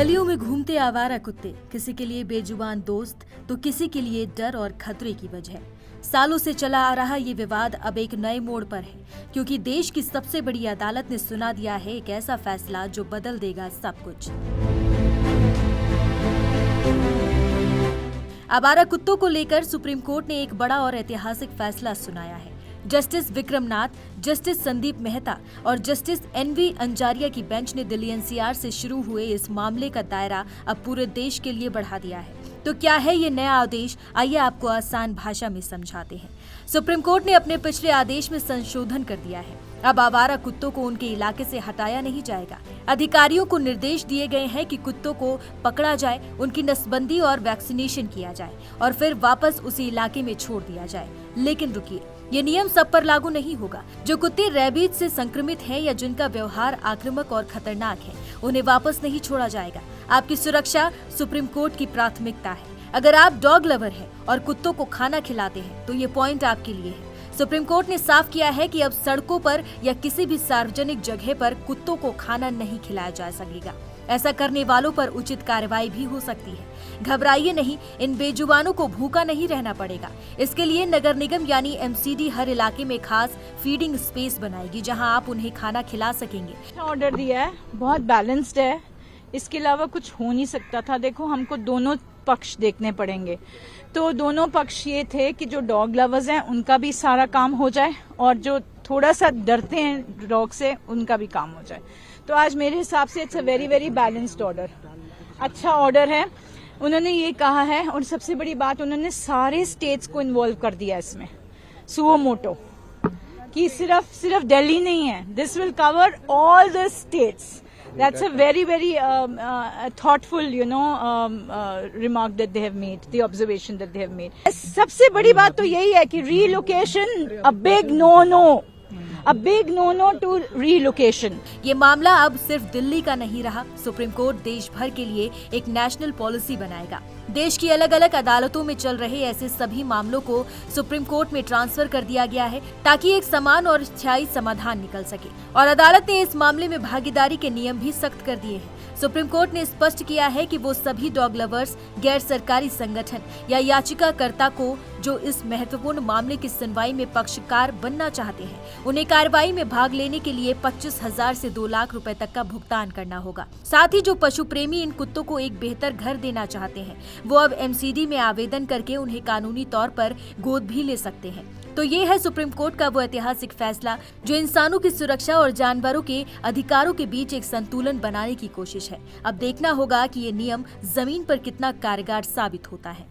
गलियों में घूमते आवारा कुत्ते, किसी के लिए बेजुबान दोस्त तो किसी के लिए डर और खतरे की वजह। सालों से चला आ रहा ये विवाद अब एक नए मोड़ पर है, क्योंकि देश की सबसे बड़ी अदालत ने सुना दिया है एक ऐसा फैसला जो बदल देगा सब कुछ। आवारा कुत्तों को लेकर सुप्रीम कोर्ट ने एक बड़ा और ऐतिहासिक फैसला सुनाया है। जस्टिस विक्रमनाथ, जस्टिस संदीप मेहता और जस्टिस एनवी अंजारिया की बेंच ने दिल्ली एनसीआर से शुरू हुए इस मामले का दायरा अब पूरे देश के लिए बढ़ा दिया है। तो क्या है ये नया आदेश, आइए आपको आसान भाषा में समझाते हैं। सुप्रीम कोर्ट ने अपने पिछले आदेश में संशोधन कर दिया है। अब आवारा कुत्तों को उनके इलाके से हटाया नहीं जाएगा। अधिकारियों को निर्देश दिए गए हैं कि कुत्तों को पकड़ा जाए, उनकी नसबंदी और वैक्सीनेशन किया जाए और फिर वापस उसी इलाके में छोड़ दिया जाए। लेकिन रुकिए, ये नियम सब पर लागू नहीं होगा। जो कुत्ते रेबीज से संक्रमित हैं या जिनका व्यवहार आक्रामक और खतरनाक है, उन्हें वापस नहीं छोड़ा जाएगा। आपकी सुरक्षा सुप्रीम कोर्ट की प्राथमिकता है। अगर आप डॉग लवर हैं और कुत्तों को खाना खिलाते हैं तो ये पॉइंट आपके लिए है। सुप्रीम कोर्ट ने साफ किया है कि अब सड़कों पर या किसी भी सार्वजनिक जगह पर कुत्तों को खाना नहीं खिलाया जा सकेगा। ऐसा करने वालों पर उचित कार्रवाई भी हो सकती है। घबराइए नहीं, इन बेजुबानों को भूखा नहीं रहना पड़ेगा। इसके लिए नगर निगम यानी एमसीडी हर इलाके में खास फीडिंग स्पेस बनाएगी, जहां आप उन्हें खाना खिला सकेंगे। ऑर्डर दिया है, बहुत बैलेंस्ड है, इसके अलावा कुछ हो नहीं सकता था। देखो, हमको दोनों पक्ष देखने पड़ेंगे। तो दोनों पक्ष ये थे कि जो डॉग लवर्स हैं उनका भी सारा काम हो जाए और जो थोड़ा सा डरते हैं डॉग से उनका भी काम हो जाए। तो आज मेरे हिसाब से it's a very very balanced order, अच्छा ऑर्डर है। उन्होंने ये कहा है और सबसे बड़ी बात, उन्होंने सारे स्टेट्स को इन्वॉल्व कर दिया इसमें, सुओ मोटो, कि सिर्फ दिल्ली नहीं है, this will cover all the states. That's a very, very thoughtful, remark that they have made, the observation that they have made. सबसे बड़ी बात तो यही है कि relocation, a big no-no. A big no-no to relocation. ये मामला अब सिर्फ दिल्ली का नहीं रहा। सुप्रीम कोर्ट देश भर के लिए एक नेशनल पॉलिसी बनाएगा। देश की अलग अलग अदालतों में चल रहे ऐसे सभी मामलों को सुप्रीम कोर्ट में ट्रांसफर कर दिया गया है, ताकि एक समान और स्थायी समाधान निकल सके। और अदालत ने इस मामले में भागीदारी के नियम भी सख्त कर दिए हैं। सुप्रीम कोर्ट ने स्पष्ट किया है कि वो सभी डॉग लवर्स, गैर सरकारी संगठन या याचिकाकर्ता को जो इस महत्वपूर्ण मामले की सुनवाई में पक्षकार बनना चाहते हैं, उन्हें कार्रवाई में भाग लेने के लिए 25,000 से 2 लाख रुपए तक का भुगतान करना होगा। साथ ही जो पशु प्रेमी इन कुत्तों को एक बेहतर घर देना चाहते हैं, वो अब एमसीडी में आवेदन करके उन्हें कानूनी तौर पर गोद भी ले सकते हैं। तो ये है सुप्रीम कोर्ट का वो ऐतिहासिक फैसला जो इंसानों की सुरक्षा और जानवरों के अधिकारों के बीच एक संतुलन बनाने की कोशिश है। अब देखना होगा कि ये नियम जमीन पर कितना कारगर साबित होता है।